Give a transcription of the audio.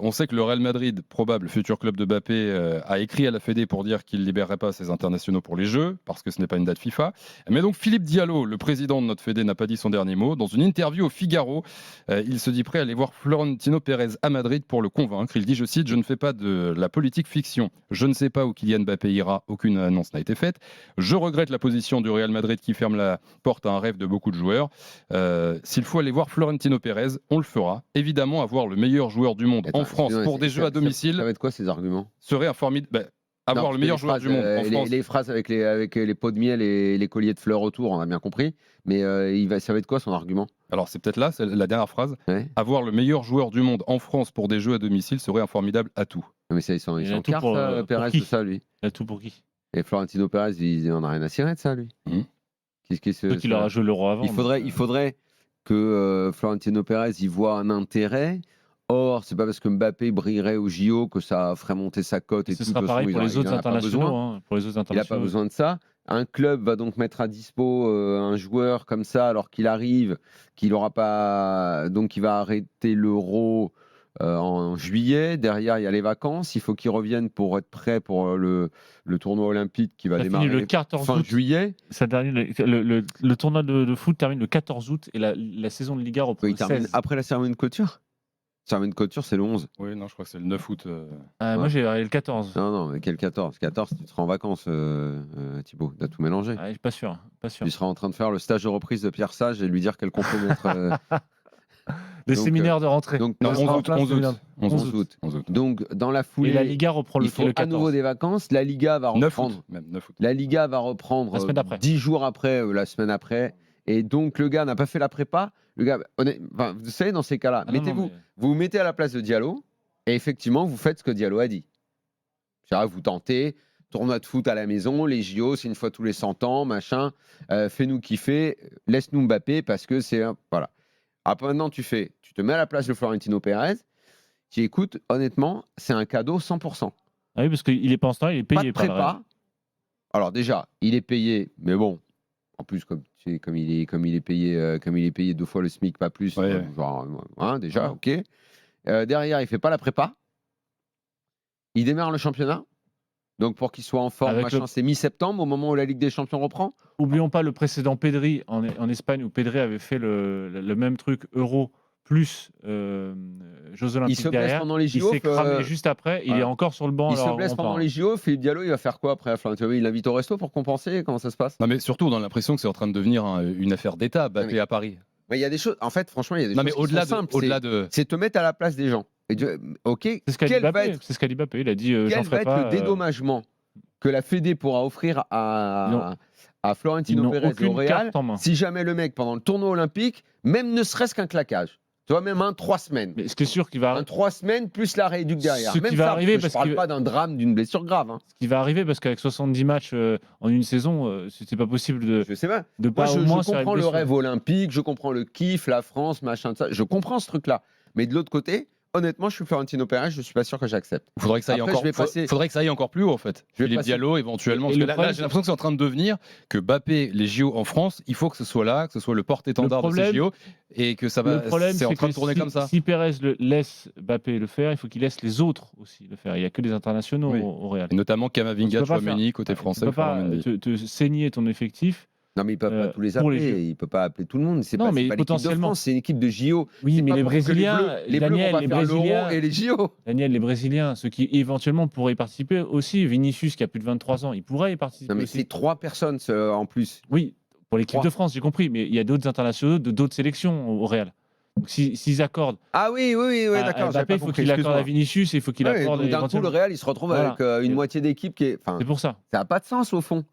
On sait que le Real Madrid, probable futur club de Mbappé, a écrit à la Fédé pour dire qu'il ne libérerait pas ses internationaux pour les Jeux, parce que ce n'est pas une date FIFA. Mais donc Philippe Diallo, le président de notre Fédé, n'a pas dit son dernier mot. Dans une interview au Figaro, il se dit prêt à aller voir Florentino Pérez à Madrid pour le convaincre. Il dit, je cite, « Je ne fais pas de la politique fiction. Je ne sais pas où Kylian Mbappé ira. Aucune annonce n'a été faite. Je regrette la position du Real Madrid qui ferme la porte à un rêve de beaucoup de joueurs. S'il faut aller voir Florentino Pérez, on le fera. Évidemment, avoir le meilleur joueur du monde en France pour des jeux à domicile. Ça va être quoi ces arguments ? Serait un formidable. Avoir le meilleur joueur du monde en France. Les phrases avec les pots de miel et les colliers de fleurs autour, on a bien compris. Mais ça va être quoi son argument ? Alors c'est peut-être là, c'est la dernière phrase. Ouais. Avoir le meilleur joueur du monde en France pour des jeux à domicile serait un formidable atout. Mais ça, ils sont tout pour Pérez, qui ? tout ça, lui. Il a tout pour qui ? Et Florentino Pérez, il en a rien à cirer de ça, lui. Peut-être qu'il aura joué l'Euro avant. Il faudrait que Florentino Pérez y voit un intérêt. Or, c'est pas parce que Mbappé brillerait au JO que ça ferait monter sa cote et ce tout. sera pareil pour les autres internationaux. Il n'a pas besoin de ça. Un club va donc mettre à dispo un joueur comme ça alors qu'il arrive, qu'il aura pas, donc il va arrêter l'Euro en juillet. Derrière, il y a les vacances. Il faut qu'il revienne pour être prêt pour le tournoi olympique qui va démarrer le 14 fin août. juillet. Ça termine, le tournoi de foot termine le 14 août et la saison de Liga reprend le 16. Après la cérémonie de clôture. Cérémonie de clôture, c'est le 11. Oui, non, je crois que c'est le 9 août. Moi, j'ai le 14. Non, mais quel 14 14, tu seras en vacances, Thibaut. Tu as tout mélangé. Je suis pas sûr. Tu seras en train de faire le stage de reprise de Pierre Sage et lui dire quel compo mettre. Le séminaire de rentrée. Donc, 11 août. Donc, dans la foulée, et la Liga reprend le 14. à nouveau des vacances. La Liga va reprendre. 9 août. La Liga va reprendre 10 jours après, la semaine après. Et donc, le gars n'a pas fait la prépa. Le gars, vous savez, dans ces cas-là, vous vous mettez à la place de Diallo et effectivement, vous faites ce que Diallo a dit. Vous tentez, tournoi de foot à la maison, les JO, c'est une fois tous les 100 ans, machin. Fais-nous kiffer, laisse-nous Mbappé parce que c'est. Voilà. Après, maintenant, tu te mets à la place de Florentino Pérez. Tu écoutes, honnêtement, c'est un cadeau 100%. Ah oui, parce qu'il est pas en temps, il est payé par le prépa. Alors, déjà, il est payé, mais bon, en plus, comme il est payé 2 fois le SMIC, pas plus. Ouais. Déjà, ok. Derrière, il fait pas la prépa. Il démarre le championnat. Donc pour qu'il soit en forme, c'est mi-septembre, au moment où la Ligue des Champions reprend. Oublions pas le précédent Pedri en Espagne, où Pedri avait fait le même truc Euro plus Jeux Olympiques. Il se blesse pendant les JO. Il s'est cramé juste après. Il est encore sur le banc. Il se blesse pendant les JO. Philippe Diallo, il va faire quoi après ? Il l'invite au resto pour compenser. Comment ça se passe ? Non, mais surtout, on a l'impression que c'est en train de devenir une affaire d'État, Mbappé à Paris. Mais il y a des choses. En fait, franchement, il y a des choses qui sont simples. C'est te mettre à la place des gens. Ok. C'est ce qu'a dit Mbappé. Il a dit. Quel va être le dédommagement que la Fédé pourra offrir à Florentino Pérez et au Real si jamais le mec, pendant le tournoi olympique, même ne serait-ce qu'un claquage. Tu vois, même 3 semaines. Mais ce qui est sûr qu'il va. 3 semaines plus la rééduque derrière. Ce qui va arriver, parce que je ne parle pas d'un drame, d'une blessure grave. Ce qui va arriver, parce qu'avec 70 matchs en une saison, c'est pas possible de. Je sais pas. De Moi, je comprends le rêve olympique, je comprends le kiff, la France, machin, ça. Je comprends ce truc-là. Mais de l'autre côté. Honnêtement, je suis Florentino Pérez, je ne suis pas sûr que j'accepte. Il faudrait que ça aille encore plus haut, en fait. Philippe Diallo, éventuellement. Parce que là, j'ai l'impression que c'est en train de devenir que Mbappé, les JO en France, il faut que ce soit là, que ce soit le porte-étendard de ces JO, et que ça va. C'est en train de tourner comme ça. Si Pérez laisse Mbappé le faire, il faut qu'il laisse les autres aussi le faire. Il n'y a que des internationaux au Real. Et notamment Kamavinga, Tchouaméni, côté français. Tu ne peux pas te saigner ton effectif. Non, mais il ne peut pas tous les appeler. Il ne peut pas appeler tout le monde. C'est pas l'équipe de France, c'est une équipe de JO. Oui, mais les Brésiliens, les Bleus vont pas faire l'Euro et les JO. Daniel, les Brésiliens, ceux qui éventuellement pourraient y participer aussi. Vinicius, qui a plus de 23 ans, il pourrait y participer. Non, mais c'est 3 personnes en plus. Oui, pour l'équipe de France, j'ai compris. Mais il y a d'autres internationaux de d'autres sélections au Real. Donc s'ils accordent. Ah oui, d'accord. Mbappé, il faut qu'il accorde à Vinicius et il faut qu'il accorde. D'un coup, le Real, il se retrouve avec une moitié d'équipe qui est. C'est pour ça. Ça n'a pas de sens au fond.